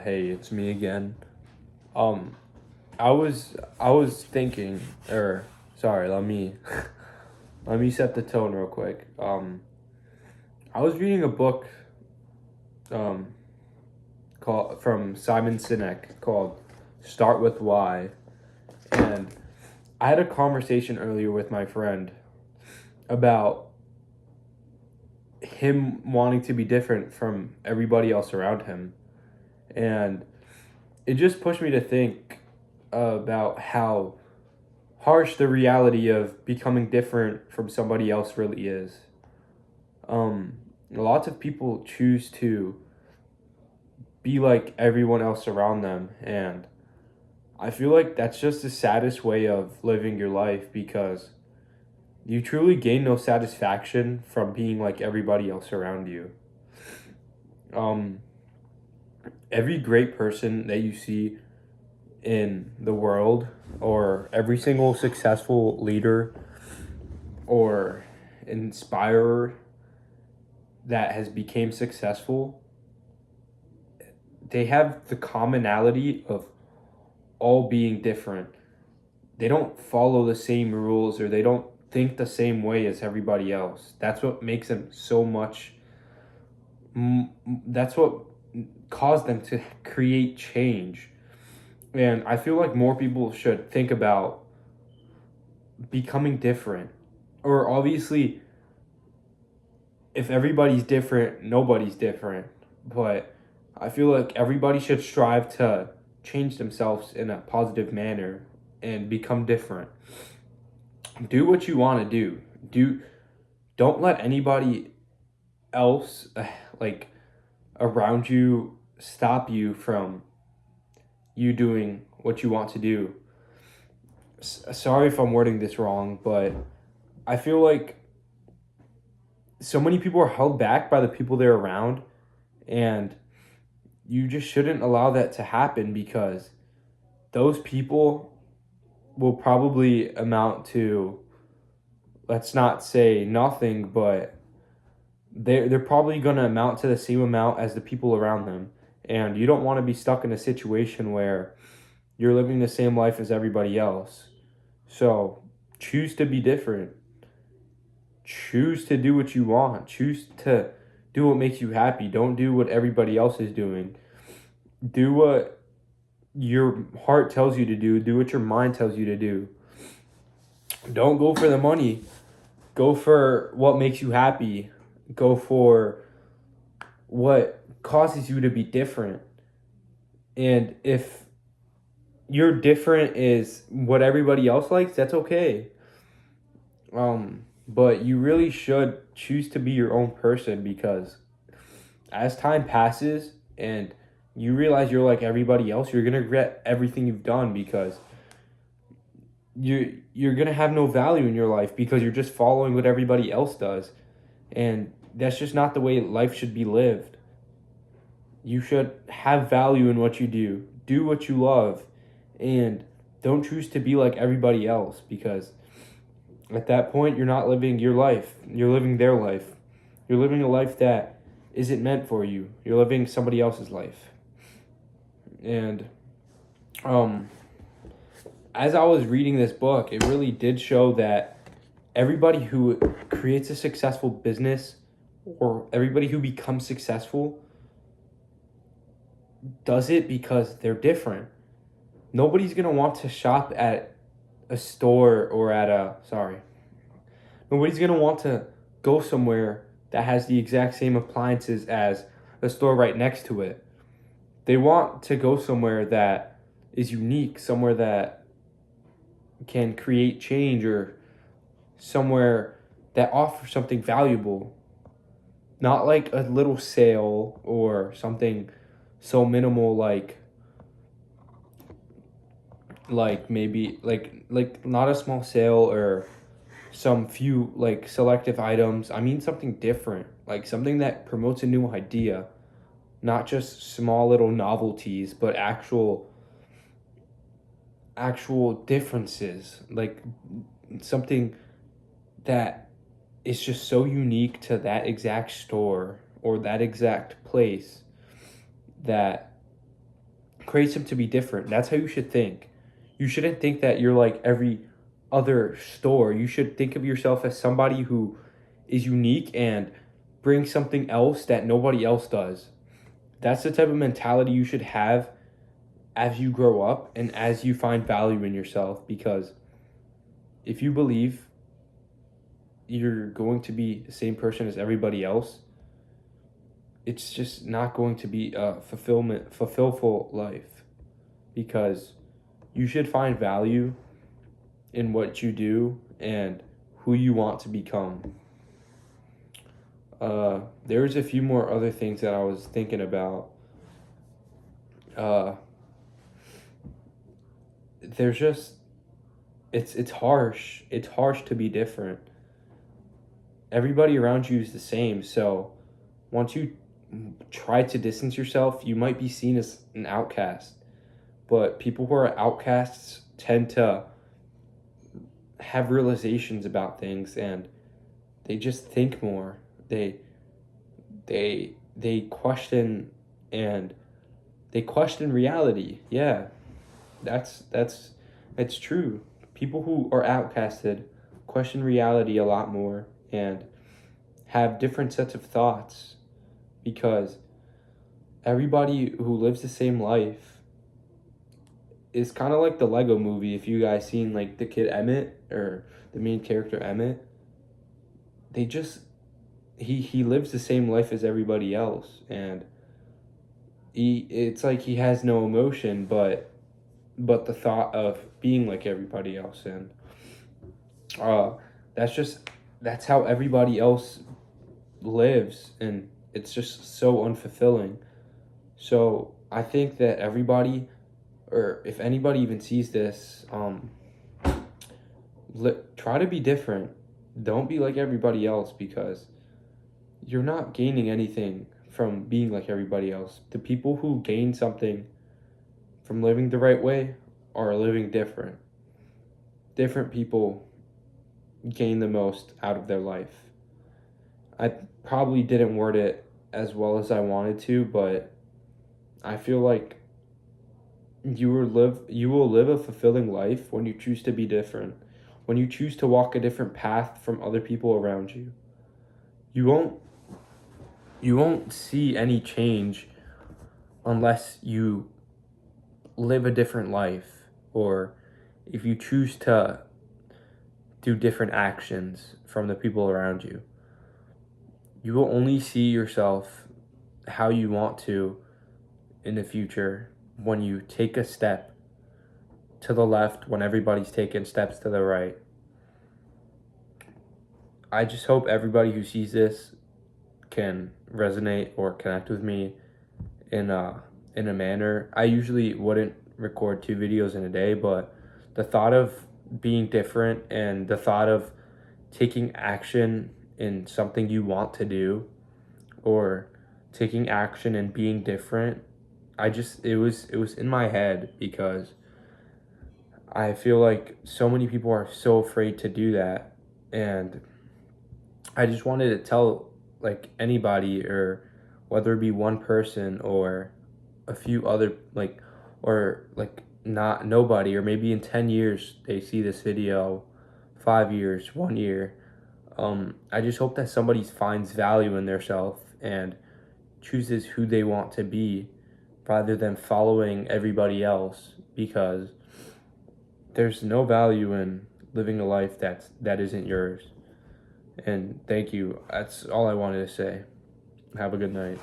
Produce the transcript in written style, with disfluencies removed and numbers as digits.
Hey, it's me again. Um, I was thinking, or sorry, let me set the tone real quick. I was reading a book, um, called from Simon Sinek called "Start with Why," and I had a conversation earlier with my friend about him wanting to be different from everybody else around him, and it just pushed me to think about how harsh the reality of becoming different from somebody else really is. Lots of people choose to be like everyone else around them, and I feel like that's just the saddest way of living your life because you truly gain no satisfaction from being like everybody else around you. Um, every great person that you see in the world, or every single successful leader or inspirer that has became successful, they have the commonality of all being different. They don't follow the same rules or they don't think the same way as everybody else. That's what makes them so much. That's what caused them to create change. And I feel like more people should think about becoming different. Or obviously, if everybody's different, nobody's different. But I feel like everybody should strive to change themselves in a positive manner and become different. Do what you want to do. Don't let anybody else like around you stop you from you doing what you want to do. Sorry if I'm wording this wrong, but I feel like so many people are held back by the people they're around, and you just shouldn't allow that to happen because those people will probably amount to, let's not say nothing, but they're probably going to amount to the same amount as the people around them. And you don't want to be stuck in a situation where you're living the same life as everybody else. So choose to be different. Choose to do what you want. Choose to do what makes you happy. Don't do what everybody else is doing. Do what your heart tells you to do. Do what your mind tells you to do. Don't go for the money. Go for what makes you happy. Go for what causes you to be different. And if you're different is what everybody else likes, that's okay. But you really should choose to be your own person because as time passes and you realize you're like everybody else, you're gonna regret everything you've done because you're gonna have no value in your life because you're just following what everybody else does. And that's just not the way life should be lived. You should have value in what you do. Do what you love and don't choose to be like everybody else because at that point you're not living your life. You're living their life. You're living a life that isn't meant for you. You're living somebody else's life. And um as I was reading this book, it really did show that everybody who creates a successful business or everybody who becomes successful does it because they're different. Nobody's going to want to shop at a store or at a, sorry, nobody's going to want to go somewhere that has the exact same appliances as a store right next to it. They want to go somewhere that is unique, somewhere that can create change or somewhere that offers something valuable. Not like a little sale or something so minimal like maybe like not a small sale or some few like selective items. I mean something different, like something that promotes a new idea, not just small little novelties, but actual differences, like something that is just so unique to that exact store or that exact place that creates him to be different. That's how you should think. You shouldn't think that you're like every other store. You should think of yourself as somebody who is unique and brings something else that nobody else does. That's the type of mentality you should have as you grow up and as you find value in yourself, because if you believe you're going to be the same person as everybody else, it's just not going to be a fulfillful life, because you should find value in what you do and who you want to become. There's a few more other things that I was thinking about. Uh, there's just it's harsh. It's harsh to be different. Everybody around you is the same, so once you try to distance yourself, you might be seen as an outcast. But people who are outcasts tend to have realizations about things, and they just think more. They question, and they question reality. Yeah, it's true. People who are outcasted question reality a lot more and have different sets of thoughts, because everybody who lives the same life is kind of like the Lego movie. If you guys seen like the kid Emmett, or the main character Emmett, they just he lives the same life as everybody else, and it's like he has no emotion, but the thought of being like everybody else. And uh that's just that's how everybody else lives, and it's just so unfulfilling. So I think that everybody, or if anybody even sees this, try to be different. Don't be like everybody else, because you're not gaining anything from being like everybody else. The people who gain something from living the right way are living different. Different people gain the most out of their life. I probably didn't word it as well as I wanted to, but I feel like you will live a fulfilling life when you choose to be different. When you choose to walk a different path from other people around you. You won't see any change unless you live a different life, or if you choose to do different actions from the people around you. You will only see yourself how you want to in the future when you take a step to the left when everybody's taking steps to the right. I just hope everybody who sees this can resonate or connect with me in a manner. I usually wouldn't record 2 videos in a day, but the thought of being different and the thought of taking action in something you want to do, or taking action and being different, it was in my head, because I feel like so many people are so afraid to do that. And I just wanted to tell like anybody, or whether it be one person or a few other, like, or like not nobody, or maybe in 10 years they see this video, 5 years, 1 year. I just hope that somebody finds value in their self and chooses who they want to be, rather than following everybody else, because there's no value in living a life that isn't yours. And thank you. That's all I wanted to say. Have a good night.